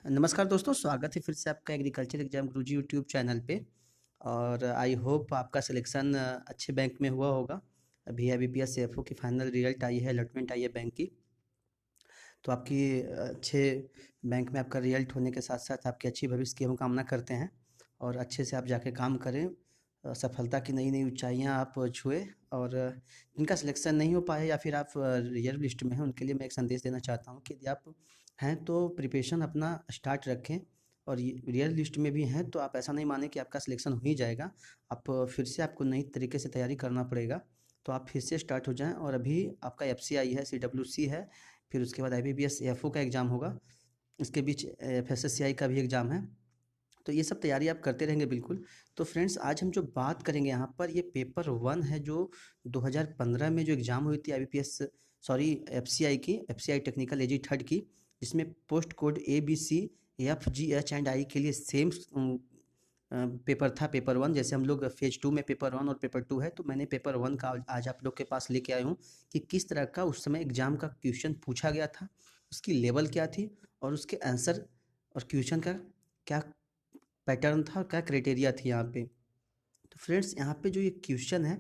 नमस्कार दोस्तों, स्वागत है फिर से आपका एग्रीकल्चर एग्जाम गुरुजी यूट्यूब चैनल पे। और आई होप आपका सिलेक्शन अच्छे बैंक में हुआ होगा। अभी IBPS CFO की फाइनल रिजल्ट आई है, अलॉटमेंट आई है बैंक की। तो आपकी अच्छे बैंक में आपका रिजल्ट होने के साथ साथ आपकी अच्छी भविष्य की हम कामना करते हैं। और अच्छे से आप जाके काम करें, सफलता की नई नई ऊंचाइयां आप छुए। और जिनका सिलेक्शन नहीं हो पाया या फिर आप रिजर्व लिस्ट में हैं, उनके लिए मैं एक संदेश देना चाहता हूं कि यदि आप हैं तो प्रिपरेशन अपना स्टार्ट रखें। और रियल लिस्ट में भी हैं तो आप ऐसा नहीं माने कि आपका सिलेक्शन हो ही जाएगा। आप फिर से आपको नई तरीके से तैयारी करना पड़ेगा। तो आप फिर से स्टार्ट हो जाएं। और अभी आपका FCI है, CWC है, फिर उसके बाद IBPS AFO का एग्ज़ाम होगा। इसके बीच FSSCI का भी एग्ज़ाम है। तो ये सब तैयारी आप करते रहेंगे बिल्कुल। तो फ्रेंड्स, आज हम जो बात करेंगे यहाँ पर, ये पेपर 1 है जो 2015 में जो एग्ज़ाम हुई थी IBPS, सॉरी, FCI की, FCI टेक्निकल AG थर्ड की, जिसमें पोस्ट कोड ABCFGHI के लिए सेम पेपर था, पेपर 1। जैसे हम लोग फेज 2 में पेपर 1 और पेपर 2 है, तो मैंने पेपर 1 का आज आप लोग के पास लेके आया हूँ कि किस तरह का उस समय एग्ज़ाम का क्वेश्चन पूछा गया था, उसकी लेवल क्या थी, और उसके आंसर और क्वेश्चन का क्या पैटर्न था, क्या क्राइटेरिया थी यहाँ पे। तो फ्रेंड्स, यहाँ पे जो ये क्वेश्चन है,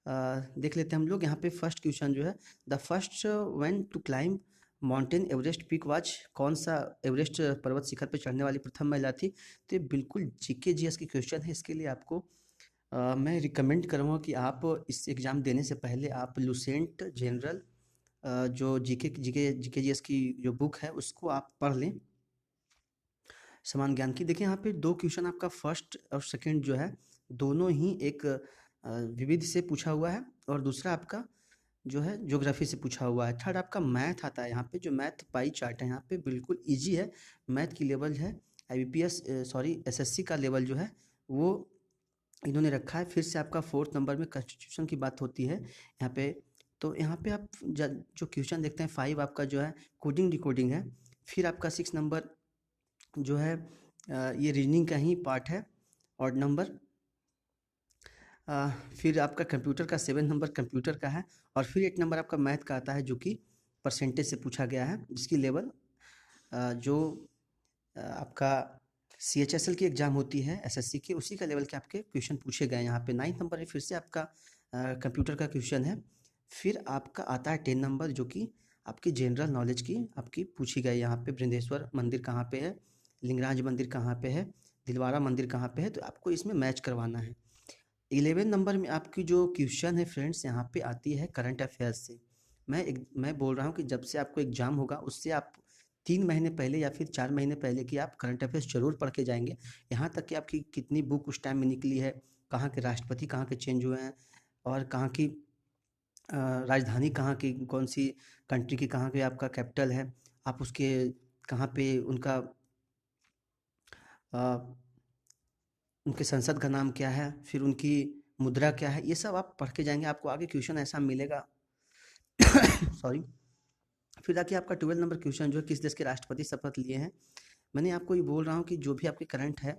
देख लेते हैं हम लोग। यहाँ पे फर्स्ट क्वेश्चन जो है, the first one to climb Mount Everest peak was, कौन सा एवरेस्ट पर्वत शिखर पे चढ़ने वाली प्रथम महिला थी। तो ये बिल्कुल GK GS की क्वेश्चन है। इसके लिए आपको मैं रिकमेंड करूँगा कि आप इस एग्ज़ाम देने से पहले आप लुसेंट जनरल, जो GK GS की जो बुक है उसको आप पढ़ लें, समान ज्ञान की। देखिए यहाँ पे दो क्वेश्चन आपका फर्स्ट और सेकंड जो है, दोनों ही एक विविध से पूछा हुआ है, और दूसरा आपका जो है ज्योग्राफी से पूछा हुआ है। थर्ड आपका मैथ आता है। यहाँ पे जो मैथ पाई चार्ट है यहाँ पे बिल्कुल इजी है। मैथ की लेवल है, IBPS सॉरी SSC का लेवल जो है वो इन्होंने रखा है। फिर से आपका 4th नंबर में कॉन्स्टिट्यूशन की बात होती है यहाँ पे। तो यहाँ पे आप जो क्वेश्चन देखते हैं 5 आपका जो है कोडिंग डिकोडिंग है। फिर आपका 6 नंबर जो है ये रीजनिंग का ही पार्ट है, ऑड नंबर। फिर आपका कंप्यूटर का 7 नंबर कंप्यूटर का है। और फिर 8 नंबर आपका मैथ का आता है, जो कि परसेंटेज से पूछा गया है, जिसकी लेवल जो आपका CHSL की एग्ज़ाम होती है SSC की, उसी का लेवल के आपके क्वेश्चन पूछे गए हैं यहाँ पे। 9th नंबर है फिर से आपका कंप्यूटर का क्वेश्चन है। फिर आपका आता है 10 नंबर, जो कि आपकी जनरल नॉलेज की आपकी पूछी गई। यहाँ पे बृंदेश्वर मंदिर कहाँ पे है, लिंगराज मंदिर कहाँ पे है, दिलवारा मंदिर कहाँ पे है, तो आपको इसमें मैच करवाना है। 11 नंबर में आपकी जो क्वेश्चन है फ्रेंड्स, यहाँ पे आती है करंट अफेयर्स से। मैं बोल रहा हूँ कि जब से आपको एग्जाम होगा उससे आप 3 महीने पहले या फिर 4 महीने पहले की आप करंट अफेयर्स जरूर पढ़ के जाएंगे। यहाँ तक कि आपकी कितनी बुक उस टाइम में निकली है, कहाँ के राष्ट्रपति कहाँ के चेंज हुए हैं, और कहाँ की राजधानी कहाँ की, कौन सी कंट्री की कहाँ पे आपका कैपिटल है, आप उसके कहाँ पे उनका उनके संसद का नाम क्या है, फिर उनकी मुद्रा क्या है, ये सब आप पढ़ के जाएंगे, आपको आगे क्वेश्चन ऐसा मिलेगा। सॉरी। फिर आके आपका 12 नंबर क्वेश्चन जो है, किस देश के राष्ट्रपति शपथ लिए हैं। मैंने आपको ये बोल रहा हूँ कि जो भी आपके करंट है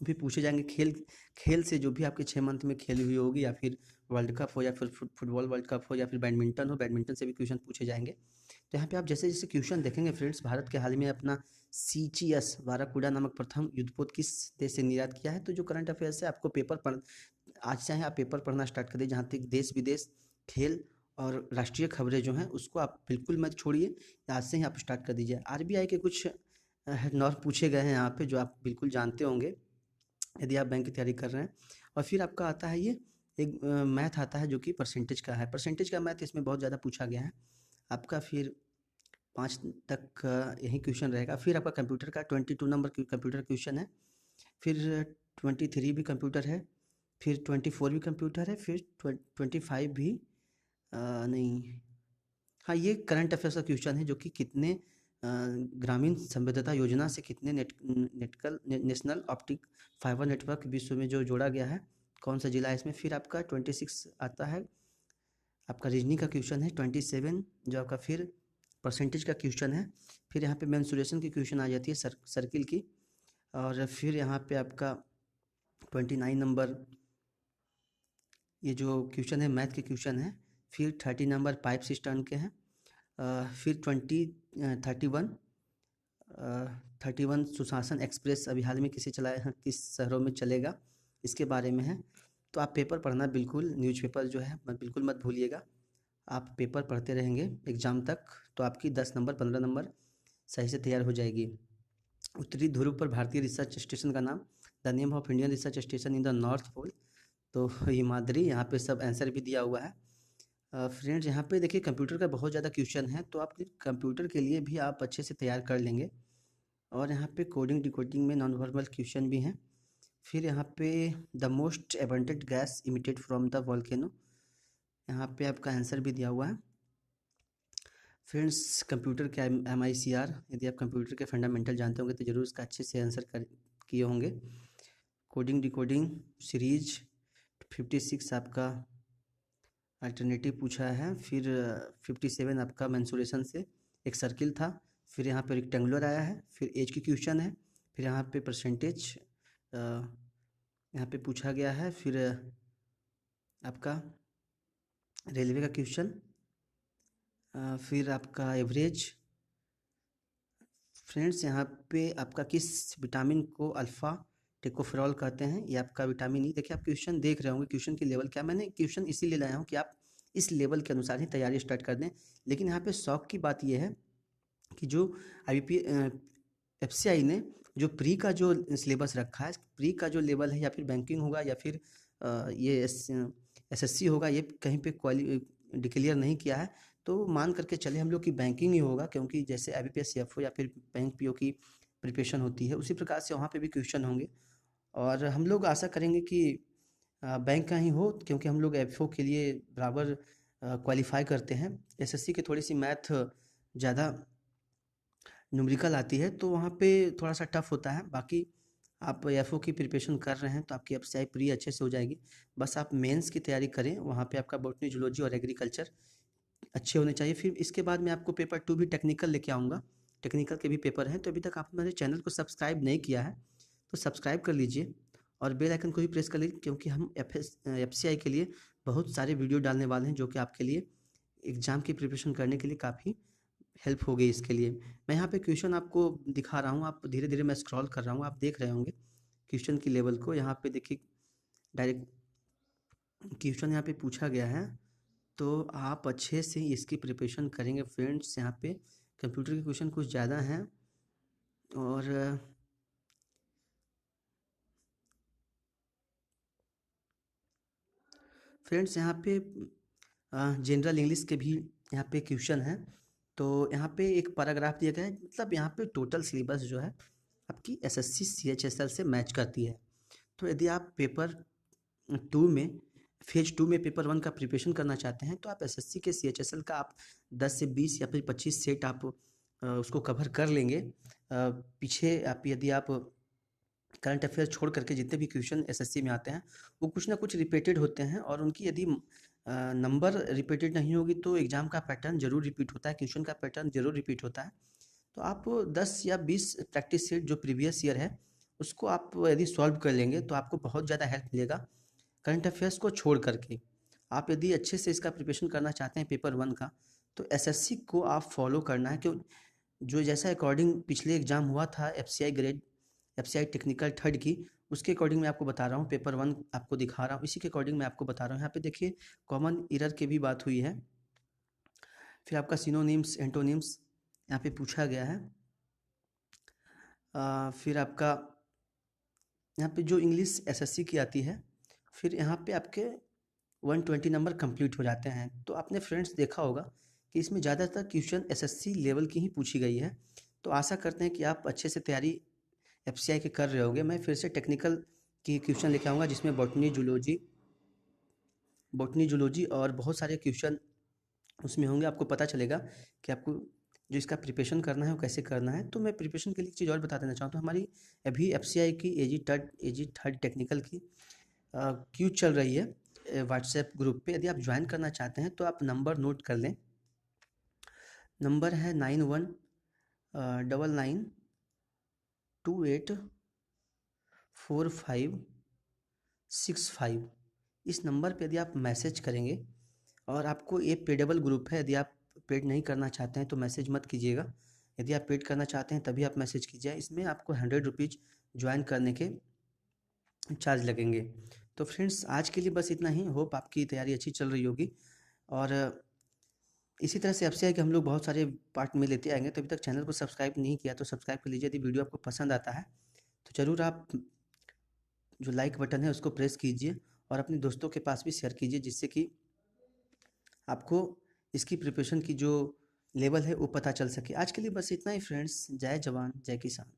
भी पूछे जाएंगे। खेल खेल से जो भी आपके 6 मंथ में खेली हुई होगी, या फिर वर्ल्ड कप हो, या फिर फुटबॉल वर्ल्ड कप हो, या फिर बैडमिंटन हो, बैडमिंटन से भी क्वेश्चन पूछे जाएंगे। तो यहाँ पे आप जैसे जैसे क्वेश्चन देखेंगे फ्रेंड्स, भारत के हाल में अपना CGS वाराकुडा नामक प्रथम युद्धपोत किस देश से निर्यात किया है। तो जो करंट अफेयर्स है, आपको पेपर पढ़ आज चाहे आप पेपर पढ़ना स्टार्ट कर दीजिए। जहाँ तक देश विदेश, खेल और राष्ट्रीय खबरें जो हैं, उसको आप बिल्कुल मत छोड़िए, आज से ही आप स्टार्ट कर दीजिए। RBI के कुछ नॉर्म पूछे गए हैं यहाँ पे, जो आप बिल्कुल जानते होंगे यदि आप बैंक की तैयारी कर रहे हैं। और फिर आपका आता है ये एक मैथ आता है, जो कि परसेंटेज का है। परसेंटेज का मैथ इसमें बहुत ज़्यादा पूछा गया है आपका। फिर 5 तक यही क्वेश्चन रहेगा। फिर आपका कंप्यूटर का 22 नंबर कंप्यूटर क्वेश्चन है। फिर 23 भी कंप्यूटर है। फिर 24 भी कंप्यूटर है। फिर 25 भी नहीं, हाँ, ये करंट अफेयर्स का क्वेश्चन है, जो कि कितने ग्रामीण संबद्धता योजना से कितने नेशनल ऑप्टिक फाइबर नेटवर्क विश्व में जो जोड़ा गया है, कौन सा जिला है इसमें। फिर आपका 26 आता है, आपका रीजनिंग का क्वेश्चन है। 27 जो आपका फिर परसेंटेज का क्वेश्चन है। फिर यहाँ पे मेंसुरेशन की क्वेश्चन आ जाती है, सर्किल की। और फिर यहाँ पे आपका 29 नंबर ये जो क्वेश्चन है मैथ के क्वेश्चन है। फिर 30 नंबर पाइप सिस्टम के हैं। फिर 31 31 सुशासन एक्सप्रेस अभी हाल में किसे चलाया है, किस शहरों में चलेगा, इसके बारे में है। तो आप पेपर पढ़ना बिल्कुल, न्यूज़पेपर जो है बिल्कुल मत भूलिएगा। आप पेपर पढ़ते रहेंगे एग्ज़ाम तक, तो आपकी 10 नंबर 15 नंबर सही से तैयार हो जाएगी। उत्तरी ध्रुव पर भारतीय रिसर्च स्टेशन का नाम, the name of Indian research station in the north pole. तो हिमाद्री, यहाँ पे सब आंसर भी दिया हुआ है। फ्रेंड्स, यहाँ पे देखिए कंप्यूटर का बहुत ज़्यादा क्वेश्चन है, तो आप कंप्यूटर के लिए भी आप अच्छे से तैयार कर लेंगे। और यहाँ पे कोडिंग डिकोडिंग में नॉन वर्बल क्वेश्चन भी हैं। फिर यहाँ पे the most abundant gas emitted from the volcano, यहाँ पे आपका आंसर भी दिया हुआ है। फ्रेंड्स, कंप्यूटर के MICR, यदि आप कंप्यूटर के फंडामेंटल जानते होंगे तो ज़रूर इसका अच्छे से आंसर कर किए होंगे। कोडिंग डिकोडिंग सीरीज 56 आपका अल्टरनेटिव पूछा है। फिर 57 आपका मेंसुरेशन से एक सर्किल था। फिर यहाँ पे रेक्टेंगुलर आया है। फिर एज की क्वेश्चन है। फिर यहाँ पे परसेंटेज यहाँ पे पूछा गया है। फिर आपका रेलवे का क्वेश्चन, फिर आपका एवरेज। फ्रेंड्स, यहाँ पे आपका किस विटामिन को अल्फ़ा टेकोफेरॉल कहते हैं, ये आपका विटामिन ई। देखिए, आप क्वेश्चन देख रहे होंगे, क्वेश्चन की लेवल क्या, मैंने क्वेश्चन इसीलिए लाया हूँ कि आप इस लेवल के अनुसार ही तैयारी स्टार्ट कर दें। लेकिन यहाँ पे शौक की बात ये है कि जो IBP FCI ने जो प्री का जो सिलेबस रखा है, प्री का जो लेवल है, या फिर बैंकिंग होगा या फिर ये SSC होगा, ये कहीं पे डिक्लेयर नहीं किया है। तो मान करके चले हम लोग कि बैंकिंग ही होगा, क्योंकि जैसे IBPS CFO या फिर बैंक PO की प्रिपरेशन होती है, उसी प्रकार से वहाँ पे भी क्वेश्चन होंगे। और हम लोग आशा करेंगे कि बैंक का ही हो, क्योंकि हम लोग FO के लिए बराबर क्वालिफाई करते हैं। SSC की थोड़ी सी मैथ ज़्यादा न्यूमेरिकल आती है, तो वहाँ पे थोड़ा सा टफ होता है। बाकी आप FO की प्रिपरेशन कर रहे हैं तो आपकी FCI प्री अच्छे से हो जाएगी। बस आप मेंस की तैयारी करें, वहाँ पे आपका बॉटनी, जूलॉजी और एग्रीकल्चर अच्छे होने चाहिए। फिर इसके बाद मैं आपको पेपर 2 भी टेक्निकल लेके आऊँगा, टेक्निकल के भी पेपर हैं। तो अभी तक आपने मेरे चैनल को सब्सक्राइब नहीं किया है तो सब्सक्राइब कर लीजिए और बेल आइकन को भी प्रेस कर लीजिए, क्योंकि हम FCI के लिए बहुत सारे वीडियो डालने वाले हैं, जो कि आपके लिए एग्ज़ाम की प्रिपरेशन करने के लिए काफ़ी हेल्प होगी इसके लिए। मैं यहाँ पे क्वेश्चन आपको दिखा रहा हूँ, आप धीरे-धीरे मैं स्क्रॉल कर रहा हूँ, आप देख रहे होंगे क्वेश्चन की लेवल को। यहाँ पे देखिए डायरेक्ट क्वेश्चन यहाँ पे पूछा गया है, तो आप अच्छे से इसकी प्रिपरेशन करेंगे। फ्रेंड्स, यहाँ पे कंप्यूटर के क्वेश्चन कुछ ज़्यादा हैं। और फ्रेंड्स, यहाँ पे जनरल इंग्लिश के भी यहाँ पे क्वेश्चन हैं। तो यहाँ पे एक पैराग्राफ दिया गया है, मतलब यहाँ पे टोटल सिलेबस जो है आपकी SSC CHSL से मैच करती है। तो यदि आप पेपर 2 में, फेज 2 में पेपर 1 का प्रिपरेशन करना चाहते हैं, तो आप SSC के CHSL का आप 10 से 20 या फिर 25 सेट आप उसको कवर कर लेंगे। पीछे आप यदि आप करंट अफेयर छोड़ करके जितने भी क्वेश्चन SSC में आते हैं, वो कुछ ना कुछ रिपीटेड होते हैं, और उनकी यदि नंबर रिपीटेड नहीं होगी तो एग्ज़ाम का पैटर्न ज़रूर रिपीट होता है, क्वेश्चन का पैटर्न ज़रूर रिपीट होता है। तो आप 10 या 20 प्रैक्टिस सेट जो प्रीवियस ईयर है, उसको आप यदि सॉल्व कर लेंगे तो आपको बहुत ज़्यादा हेल्प मिलेगा करंट अफेयर्स को छोड़ करके। आप यदि अच्छे से इसका प्रिपरेशन करना चाहते हैं पेपर 1 का, तो SSC को आप फॉलो करना है, क्यों जो जैसा अकॉर्डिंग पिछले एग्ज़ाम हुआ था FCI grade, FCI technical third की, उसके अकॉर्डिंग मैं आपको बता रहा हूँ। पेपर 1 आपको दिखा रहा हूँ, इसी के अकॉर्डिंग मैं आपको बता रहा हूँ। यहाँ पे देखिए कॉमन एरर की भी बात हुई है। फिर आपका सिनोनिम्स, एंटोनिम्स यहाँ पे पूछा गया है। फिर आपका यहाँ पे जो इंग्लिश SSC की आती है, फिर यहाँ पे आपके 120 नंबर कंप्लीट हो जाते हैं। तो आपने फ्रेंड्स देखा होगा कि इसमें ज़्यादातर क्वेश्चन SSC लेवल की ही पूछी गई है। तो आशा करते हैं कि आप अच्छे से तैयारी FCI के कर रहे होंगे। मैं फिर से टेक्निकल की क्वेश्चन लेके आऊँगा, जिसमें बॉटनी, जूलॉजी और बहुत सारे क्वेश्चन उसमें होंगे। आपको पता चलेगा कि आपको जो इसका प्रिपरेशन करना है वो कैसे करना है। तो मैं प्रिपरेशन के लिए एक चीज़ और बता देना चाहता हूँ। हमारी अभी FCI की AG थर्ड टेक्निकल की क्यू चल रही है व्हाट्सएप ग्रुप पे। यदि आप ज्वाइन करना चाहते हैं तो आप नंबर नोट कर लें। नंबर है 9199284565। इस नंबर पे यदि आप मैसेज करेंगे, और आपको ये पेडेबल ग्रुप है, यदि आप पेड नहीं करना चाहते हैं तो मैसेज मत कीजिएगा। यदि आप पेड करना चाहते हैं तभी आप मैसेज कीजिए। इसमें आपको 100 रुपीज़ ज्वाइन करने के चार्ज लगेंगे। तो फ्रेंड्स आज के लिए बस इतना ही। होप आपकी तैयारी अच्छी चल रही होगी और इसी तरह से आपसे है कि हम लोग बहुत सारे पार्ट में लेते आएंगे। तो अभी तक चैनल को सब्सक्राइब नहीं किया तो सब्सक्राइब कर लीजिए। यदि वीडियो आपको पसंद आता है तो ज़रूर आप जो लाइक बटन है उसको प्रेस कीजिए और अपने दोस्तों के पास भी शेयर कीजिए, जिससे कि आपको इसकी प्रिपरेशन की जो लेवल है वो पता चल सके। आज के लिए बस इतना ही फ्रेंड्स। जय जवान जय किसान।